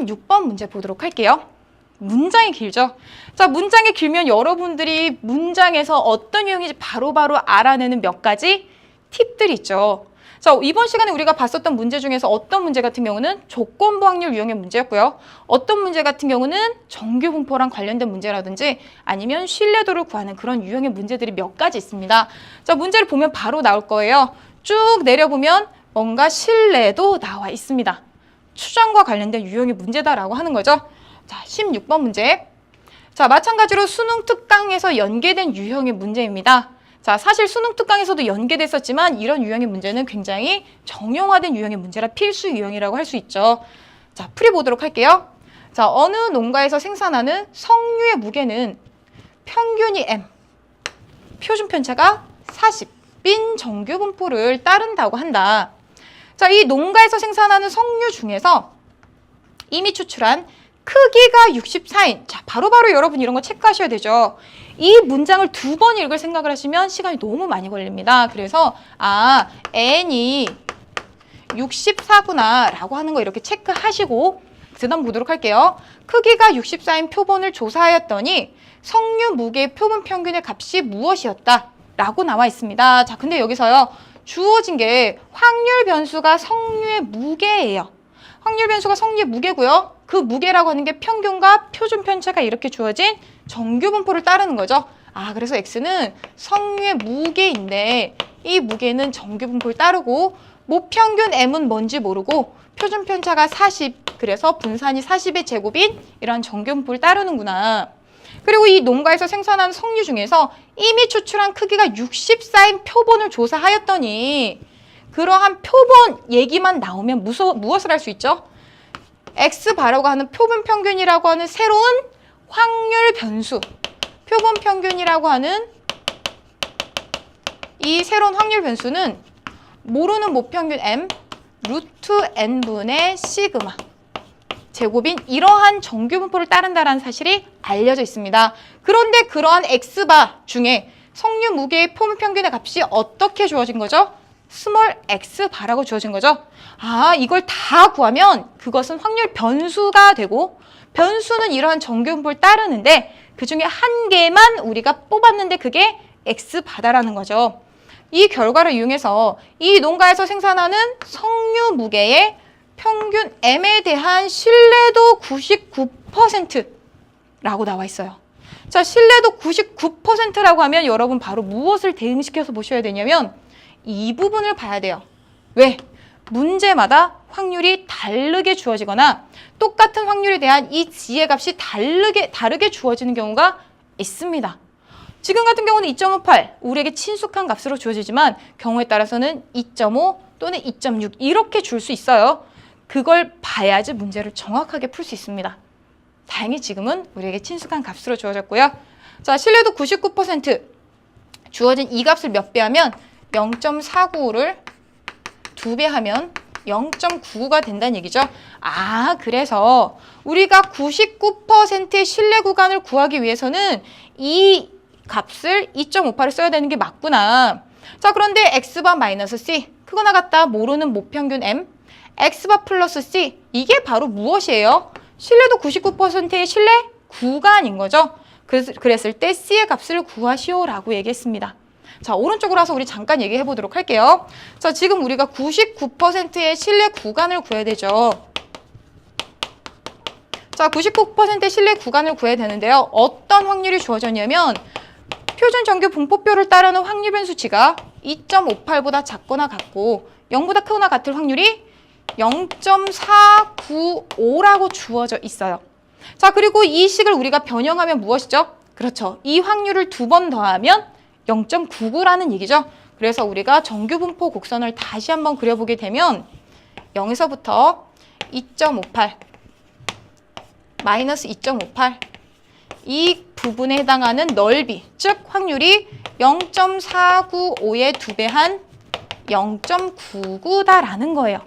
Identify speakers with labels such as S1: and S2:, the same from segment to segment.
S1: 16번 문제 보도록 할게요. 문장이 길죠? 자, 문장이 길면 여러분들이 문장에서 어떤 유형인지 바로바로 알아내는 몇 가지 팁들이 있죠. 자, 이번 시간에 우리가 봤었던 문제 중에서 어떤 문제 같은 경우는 조건부 확률 유형의 문제였고요. 어떤 문제 같은 경우는 정규 분포랑 관련된 문제라든지 아니면 신뢰도를 구하는 그런 유형의 문제들이 몇 가지 있습니다. 자, 문제를 보면 바로 나올 거예요. 쭉 내려보면 뭔가 신뢰도 나와 있습니다. 추정과 관련된 유형의 문제다라고 하는 거죠. 자, 16번 문제. 자, 마찬가지로 수능 특강에서 연계된 유형의 문제입니다. 자, 사실 수능 특강에서도 연계됐었지만 이런 유형의 문제는 굉장히 정형화된 유형의 문제라 필수 유형이라고 할 수 있죠. 자, 풀이보도록 할게요. 자, 어느 농가에서 생산하는 석류의 무게는 평균이 M, 표준 편차가 40인 정규 분포를 따른다고 한다. 자, 이 농가에서 생산하는 석류 중에서 이미 추출한 크기가 64인. 자, 바로바로 여러분 이런 거 체크하셔야 되죠. 이 문장을 두 번 읽을 생각을 하시면 시간이 너무 많이 걸립니다. 그래서 n이 64구나 라고 하는 거 이렇게 체크하시고 그 다음 보도록 할게요. 크기가 64인 표본을 조사하였더니 석류 무게의 표본 평균의 값이 무엇이었다 라고 나와 있습니다. 자, 근데 여기서요. 주어진 게 확률 변수가 석류의 무게예요. 확률 변수가 석류의 무게고요. 그 무게라고 하는 게 평균과 표준 편차가 이렇게 주어진 정규 분포를 따르는 거죠. 그래서 x는 석류의 무게인데 이 무게는 정규 분포를 따르고 모평균 m은 뭔지 모르고 표준 편차가 40, 그래서 분산이 40의 제곱인 이런 정규 분포를 따르는구나. 그리고 이 농가에서 생산한 석류 중에서 이미 추출한 크기가 64인 표본을 조사하였더니 그러한 표본 얘기만 나오면 무엇을 할 수 있죠? X바라고 하는 표본 평균이라고 하는 새로운 확률 변수, 표본 평균이라고 하는 이 새로운 확률 변수는 모르는 모평균 M 루트 N분의 시그마 제곱인 이러한 정규 분포를 따른다는 사실이 알려져 있습니다. 그런데 그러한 X바 중에 석류 무게의 표본 평균의 값이 어떻게 주어진 거죠? 스몰 x바라고 주어진 거죠. 이걸 다 구하면 그것은 확률 변수가 되고 변수는 이러한 정규 분포를 따르는데 그중에 한 개만 우리가 뽑았는데 그게 x바다라는 거죠. 이 결과를 이용해서 이 농가에서 생산하는 석류 무게의 평균 m에 대한 신뢰도 99%라고 나와 있어요. 자, 신뢰도 99%라고 하면 여러분 바로 무엇을 대응시켜서 보셔야 되냐면 이 부분을 봐야 돼요. 왜? 문제마다 확률이 다르게 주어지거나 똑같은 확률에 대한 이 지혜값이 다르게 주어지는 경우가 있습니다. 지금 같은 경우는 2.58, 우리에게 친숙한 값으로 주어지지만 경우에 따라서는 2.5 또는 2.6 이렇게 줄 수 있어요. 그걸 봐야지 문제를 정확하게 풀 수 있습니다. 다행히 지금은 우리에게 친숙한 값으로 주어졌고요. 자, 신뢰도 99% 주어진 이 값을 몇 배 하면 0.495를 2배 하면 0.99가 된다는 얘기죠. 그래서 우리가 99%의 신뢰 구간을 구하기 위해서는 이 값을 2.58을 써야 되는 게 맞구나. 자, 그런데 x바 마이너스 c, 크거나 같다 모르는 모평균 m, x바 플러스 c, 이게 바로 무엇이에요? 신뢰도 99%의 신뢰 구간인 거죠. 그랬을 때 c의 값을 구하시오라고 얘기했습니다. 자, 오른쪽으로 와서 우리 잠깐 얘기해 보도록 할게요. 자, 지금 우리가 99%의 신뢰 구간을 구해야 되죠. 자, 99%의 신뢰 구간을 구해야 되는데요. 어떤 확률이 주어졌냐면 표준 정규 분포표를 따르는 확률 변수치가 2.58보다 작거나 같고 0보다 크거나 같을 확률이 0.495라고 주어져 있어요. 자, 그리고 이 식을 우리가 변형하면 무엇이죠? 그렇죠. 이 확률을 2번 더하면 0.99라는 얘기죠. 그래서 우리가 정규 분포 곡선을 다시 한번 그려보게 되면 0에서부터 2.58 마이너스 2.58 이 부분에 해당하는 넓이, 즉 확률이 0.495의 2배한 0.99다라는 거예요.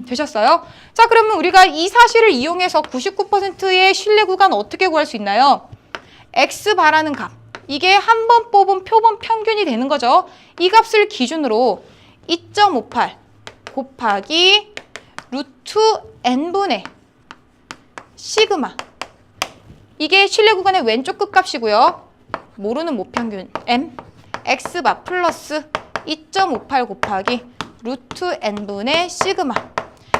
S1: 되셨어요? 자, 그러면 우리가 이 사실을 이용해서 99%의 신뢰 구간 어떻게 구할 수 있나요? x바라는 값, 이게 한 번 뽑은 표본 평균이 되는 거죠. 이 값을 기준으로 2.58 곱하기 루트 n분의 시그마. 이게 신뢰 구간의 왼쪽 끝값이고요. 모르는 모평균 M X바 플러스 2.58 곱하기 루트 N분의 시그마.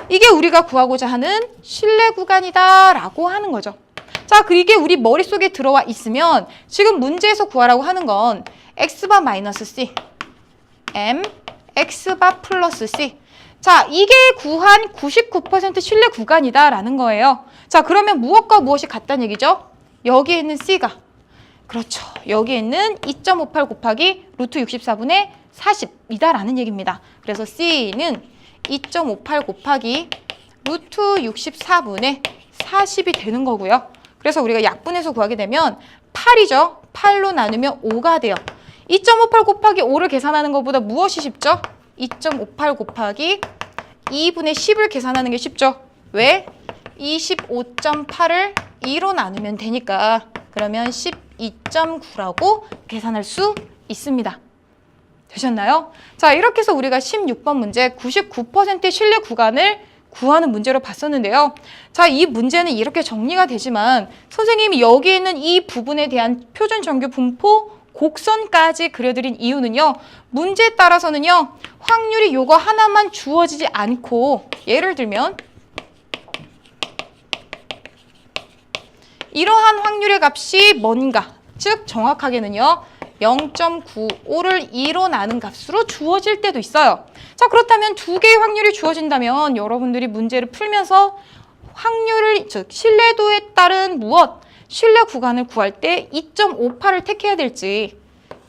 S1: 이게 우리가 구하고자 하는 신뢰 구간이다 라고 하는 거죠. 자, 이게 우리 머릿속에 들어와 있으면 지금 문제에서 구하라고 하는 건 X바 마이너스 C M X바 플러스 C. 자, 이게 구한 99% 신뢰 구간이다 라는 거예요. 자, 그러면 무엇과 무엇이 같다는 얘기죠? 여기에 있는 C가, 그렇죠, 여기에 있는 2.58 곱하기 루트 64분의 40이다 라는 얘기입니다. 그래서 C는 2.58 곱하기 루트 64분의 40이 되는 거고요. 그래서 우리가 약분해서 구하게 되면 8이죠. 8로 나누면 5가 돼요. 2.58 곱하기 5를 계산하는 것보다 무엇이 쉽죠? 2.58 곱하기 2분의 10을 계산하는 게 쉽죠. 왜? 25.8을 2로 나누면 되니까. 그러면 12.9라고 계산할 수 있습니다. 되셨나요? 자, 이렇게 해서 우리가 16번 문제 99%의 신뢰 구간을 구하는 문제로 봤었는데요. 자, 이 문제는 이렇게 정리가 되지만 선생님이 여기 있는 이 부분에 대한 표준 정규 분포 곡선까지 그려드린 이유는요. 문제에 따라서는요. 확률이 요거 하나만 주어지지 않고 예를 들면 이러한 확률의 값이 뭔가, 즉 정확하게는요. 0.95를 2로 나눈 값으로 주어질 때도 있어요. 자, 그렇다면 두 개의 확률이 주어진다면 여러분들이 문제를 풀면서 확률을, 즉 신뢰도에 따른 무엇, 신뢰 구간을 구할 때 2.58을 택해야 될지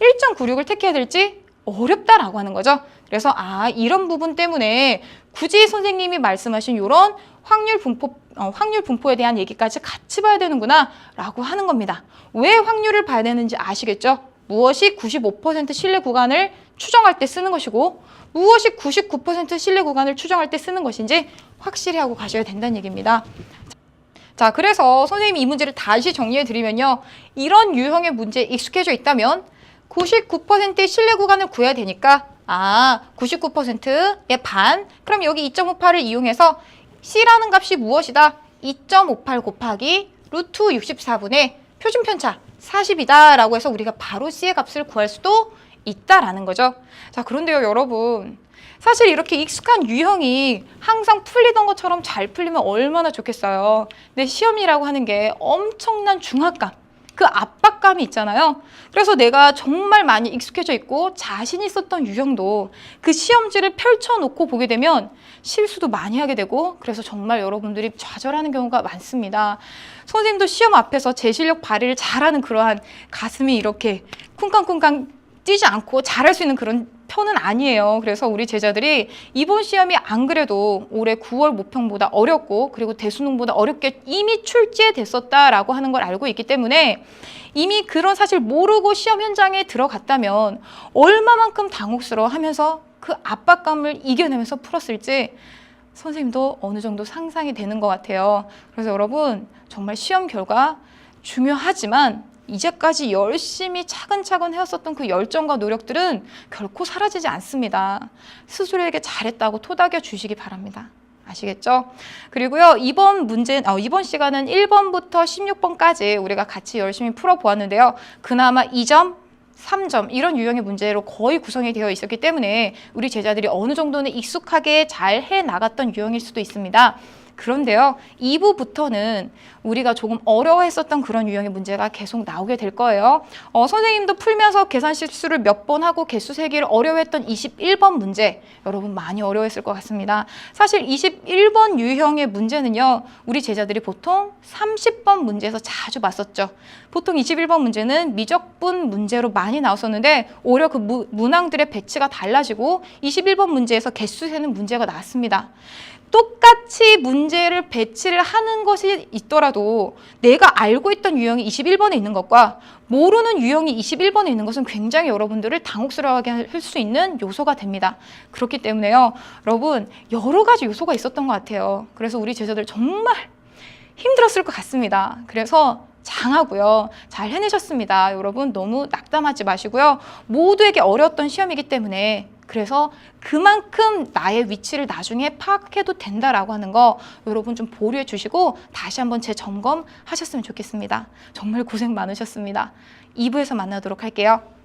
S1: 1.96을 택해야 될지 어렵다라고 하는 거죠. 그래서 이런 부분 때문에 굳이 선생님이 말씀하신 이런 확률 분포에 대한 얘기까지 같이 봐야 되는구나 라고 하는 겁니다. 왜 확률을 봐야 되는지 아시겠죠? 무엇이 95% 신뢰 구간을 추정할 때 쓰는 것이고 무엇이 99% 신뢰 구간을 추정할 때 쓰는 것인지 확실히 하고 가셔야 된다는 얘기입니다. 자, 그래서 선생님이 이 문제를 다시 정리해 드리면요. 이런 유형의 문제에 익숙해져 있다면 99%의 신뢰 구간을 구해야 되니까 99%의 반, 그럼 여기 2.58을 이용해서 C라는 값이 무엇이다? 2.58 곱하기 루트 64분의 표준 편차 40이다 라고 해서 우리가 바로 C의 값을 구할 수도 있다라는 거죠. 자, 그런데요, 여러분. 사실 이렇게 익숙한 유형이 항상 풀리던 것처럼 잘 풀리면 얼마나 좋겠어요. 근데 시험이라고 하는 게 엄청난 중압감, 그 압박감이 있잖아요. 그래서 내가 정말 많이 익숙해져 있고 자신 있었던 유형도 그 시험지를 펼쳐놓고 보게 되면 실수도 많이 하게 되고 그래서 정말 여러분들이 좌절하는 경우가 많습니다. 선생님도 시험 앞에서 제 실력 발휘를 잘하는 그러한 가슴이 이렇게 쿵쾅쿵쾅 뛰지 않고 잘할 수 있는 그런 편은 아니에요. 그래서 우리 제자들이 이번 시험이 안 그래도 올해 9월 모평보다 어렵고 그리고 대수능보다 어렵게 이미 출제됐었다라고 하는 걸 알고 있기 때문에 이미 그런 사실 모르고 시험 현장에 들어갔다면 얼마만큼 당혹스러워하면서 그 압박감을 이겨내면서 풀었을지 선생님도 어느 정도 상상이 되는 것 같아요. 그래서 여러분 정말 시험 결과 중요하지만 이제까지 열심히 차근차근 해왔었던 그 열정과 노력들은 결코 사라지지 않습니다. 스스로에게 잘했다고 토닥여 주시기 바랍니다. 아시겠죠? 그리고요, 이번 시간은 1번부터 16번까지 우리가 같이 열심히 풀어보았는데요. 그나마 2점, 3점 이런 유형의 문제로 거의 구성이 되어 있었기 때문에 우리 제자들이 어느 정도는 익숙하게 잘 해나갔던 유형일 수도 있습니다. 그런데요, 2부부터는 우리가 조금 어려워했었던 그런 유형의 문제가 계속 나오게 될 거예요. 선생님도 풀면서 계산 실수를 몇 번 하고 개수 세기를 어려워했던 21번 문제, 여러분 많이 어려워했을 것 같습니다. 사실 21번 유형의 문제는요, 우리 제자들이 보통 30번 문제에서 자주 봤었죠. 보통 21번 문제는 미적분 문제로 많이 나왔었는데 오히려 그 문항들의 배치가 달라지고 21번 문제에서 개수 세는 문제가 나왔습니다. 똑같이 문제를 배치를 하는 것이 있더라도 내가 알고 있던 유형이 21번에 있는 것과 모르는 유형이 21번에 있는 것은 굉장히 여러분들을 당혹스러워하게 할 수 있는 요소가 됩니다. 그렇기 때문에요, 여러분 여러 가지 요소가 있었던 것 같아요. 그래서 우리 제자들 정말 힘들었을 것 같습니다. 그래서 장하고요. 잘 해내셨습니다. 여러분 너무 낙담하지 마시고요. 모두에게 어려웠던 시험이기 때문에 그래서 그만큼 나의 위치를 나중에 파악해도 된다라고 하는 거 여러분 좀 보류해 주시고 다시 한번 재점검하셨으면 좋겠습니다. 정말 고생 많으셨습니다. 2부에서 만나도록 할게요.